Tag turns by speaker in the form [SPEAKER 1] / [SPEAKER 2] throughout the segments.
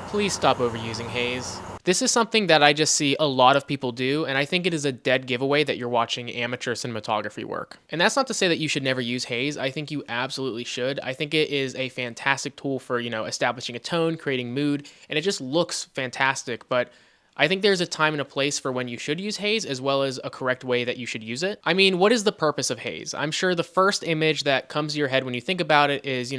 [SPEAKER 1] Please stop overusing haze. This is something that I just see a lot of people do, and I think it is a dead giveaway that you're watching amateur cinematography work. And that's not to say that you should never use haze. I think you absolutely should. I think it is a fantastic tool for, establishing a tone, creating mood, and it just looks fantastic, but I think there's a time and a place for when you should use haze as well as a correct way that you should use it. I mean, what is the purpose of haze? I'm sure the first image that comes to your head when you think about it is,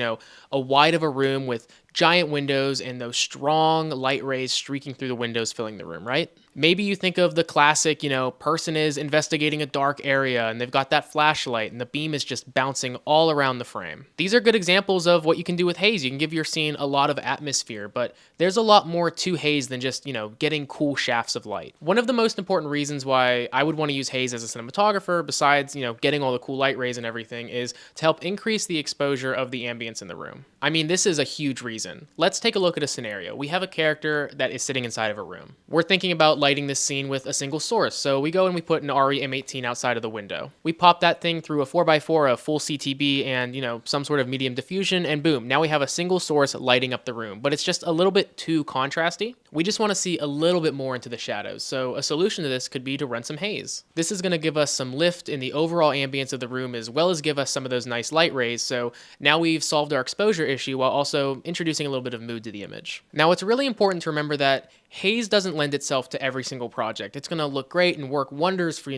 [SPEAKER 1] a wide of a room with giant windows and those strong light rays streaking through the windows filling the room, right? Maybe you think of the classic, person is investigating a dark area and they've got that flashlight and the beam is just bouncing all around the frame. These are good examples of what you can do with haze. You can give your scene a lot of atmosphere, but there's a lot more to haze than just, getting cool shafts of light. One of the most important reasons why I would want to use haze as a cinematographer, besides, getting all the cool light rays and everything, is to help increase the exposure of the ambience in the room. I mean, this is a huge reason. Let's take a look at a scenario. We have a character that is sitting inside of a room. We're thinking about lighting this scene with a single source, so we go and we put an RE M18 outside of the window. We pop that thing through a 4x4, a full CTB, and, some sort of medium diffusion, and boom, now we have a single source lighting up the room, but it's just a little bit too contrasty. We just want to see a little bit more into the shadows, so a solution to this could be to run some haze. This is going to give us some lift in the overall ambience of the room as well as give us some of those nice light rays, so now we've solved our exposure issue while also introducing a little bit of mood to the image. Now, it's really important to remember that haze doesn't lend itself to every single project. It's going to look great and work wonders for,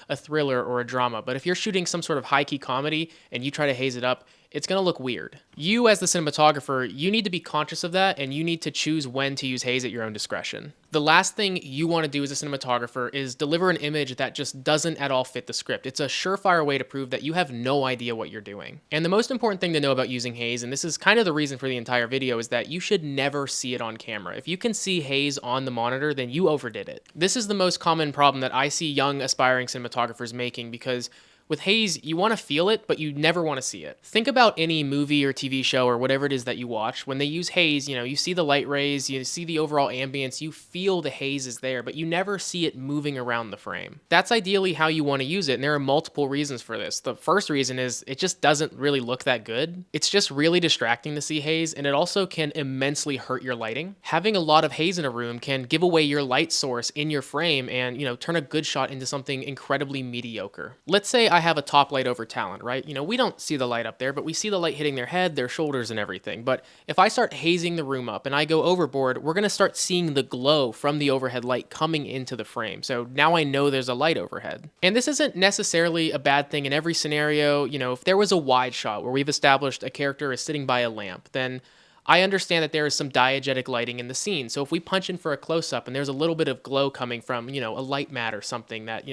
[SPEAKER 1] a thriller or a drama, but if you're shooting some sort of high-key comedy and you try to haze it up, it's going to look weird. You, as the cinematographer, you need to be conscious of that, and you need to choose when to use haze at your own discretion. The last thing you want to do as a cinematographer is deliver an image that just doesn't at all fit the script. It's a surefire way to prove that you have no idea what you're doing. And the most important thing to know about using haze, and this is kind of the reason for the entire video, is that you should never see it on camera. If you can see haze on the monitor, then you overdid it. This is the most common problem that I see young aspiring cinematographers making, because with haze, you want to feel it, but you never want to see it. Think about any movie or TV show or whatever it is that you watch. When they use haze, you see the light rays, you see the overall ambience, you feel the haze is there, but you never see it moving around the frame. That's ideally how you want to use it, and there are multiple reasons for this. The first reason is it just doesn't really look that good. It's just really distracting to see haze, and it also can immensely hurt your lighting. Having a lot of haze in a room can give away your light source in your frame and, turn a good shot into something incredibly mediocre. Let's say I have a top light over talent, right? We don't see the light up there, but we see the light hitting their head, their shoulders, and everything. But if I start hazing the room up and I go overboard, we're going to start seeing the glow from the overhead light coming into the frame. So now I know there's a light overhead. And this isn't necessarily a bad thing in every scenario. If there was a wide shot where we've established a character is sitting by a lamp, then I understand that there is some diegetic lighting in the scene. So if we punch in for a close-up and there's a little bit of glow coming from, a light mat or something that,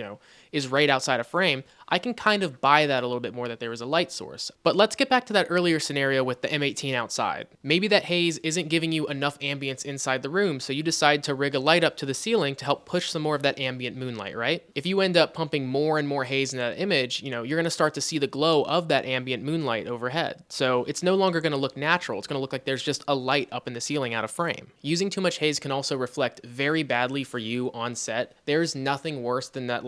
[SPEAKER 1] is right outside a frame, I can kind of buy that a little bit more that there is a light source. But let's get back to that earlier scenario with the M18 outside. Maybe that haze isn't giving you enough ambience inside the room, so you decide to rig a light up to the ceiling to help push some more of that ambient moonlight, right? If you end up pumping more and more haze in that image, you're going to start to see the glow of that ambient moonlight overhead. So it's no longer going to look natural. It's going to look like there's just a light up in the ceiling out of frame. Using too much haze can also reflect very badly for you on set. There's nothing worse than that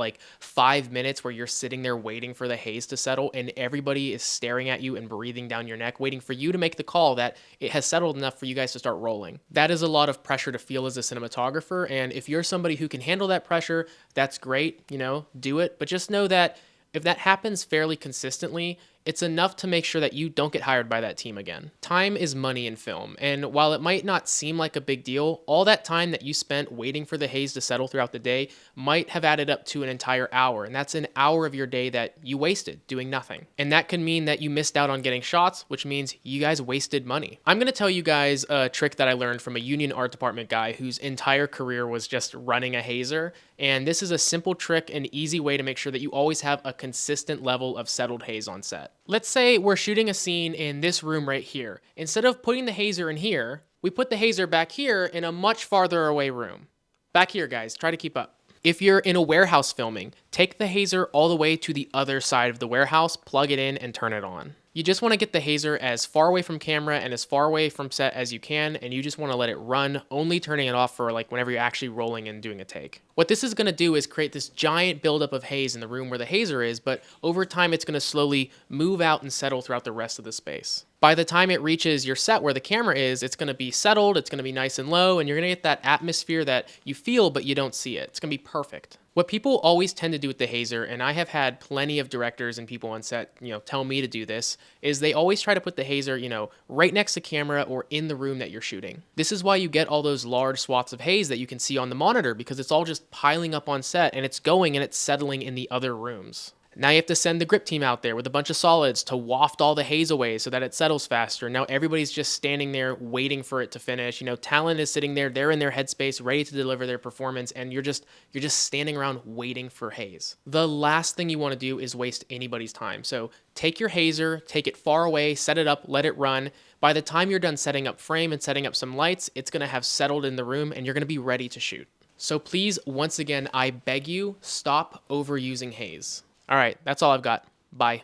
[SPEAKER 1] 5 minutes where you're sitting there waiting for the haze to settle and everybody is staring at you and breathing down your neck, waiting for you to make the call that it has settled enough for you guys to start rolling. That is a lot of pressure to feel as a cinematographer, and if you're somebody who can handle that pressure, that's great, do it. But just know that if that happens fairly consistently, it's enough to make sure that you don't get hired by that team again. Time is money in film, and while it might not seem like a big deal, all that time that you spent waiting for the haze to settle throughout the day might have added up to an entire hour, and that's an hour of your day that you wasted doing nothing. And that can mean that you missed out on getting shots, which means you guys wasted money. I'm gonna tell you guys a trick that I learned from a union art department guy whose entire career was just running a hazer, and this is a simple trick and easy way to make sure that you always have a consistent level of settled haze on set. Let's say we're shooting a scene in this room right here. Instead of putting the hazer in here, we put the hazer back here in a much farther away room. Back here, guys, try to keep up. If you're in a warehouse filming, take the hazer all the way to the other side of the warehouse, plug it in, and turn it on. You just want to get the hazer as far away from camera and as far away from set as you can, and you just want to let it run, only turning it off for like whenever you're actually rolling and doing a take. What this is going to do is create this giant buildup of haze in the room where the hazer is, but over time it's going to slowly move out and settle throughout the rest of the space. By the time it reaches your set where the camera is, it's going to be settled, it's going to be nice and low, and you're going to get that atmosphere that you feel but you don't see it. It's going to be perfect. What people always tend to do with the hazer, and I have had plenty of directors and people on set, tell me to do this, is they always try to put the hazer, right next to camera or in the room that you're shooting. This is why you get all those large swaths of haze that you can see on the monitor, because it's all just piling up on set and it's going and it's settling in the other rooms. Now you have to send the grip team out there with a bunch of solids to waft all the haze away so that it settles faster. Now everybody's just standing there waiting for it to finish. Talent is sitting there, they're in their headspace, ready to deliver their performance, and you're just standing around waiting for haze. The last thing you want to do is waste anybody's time. So take your hazer, take it far away, set it up, let it run. By the time you're done setting up frame and setting up some lights, it's going to have settled in the room and you're going to be ready to shoot. So please, once again, I beg you, stop overusing haze. All right, that's all I've got. Bye.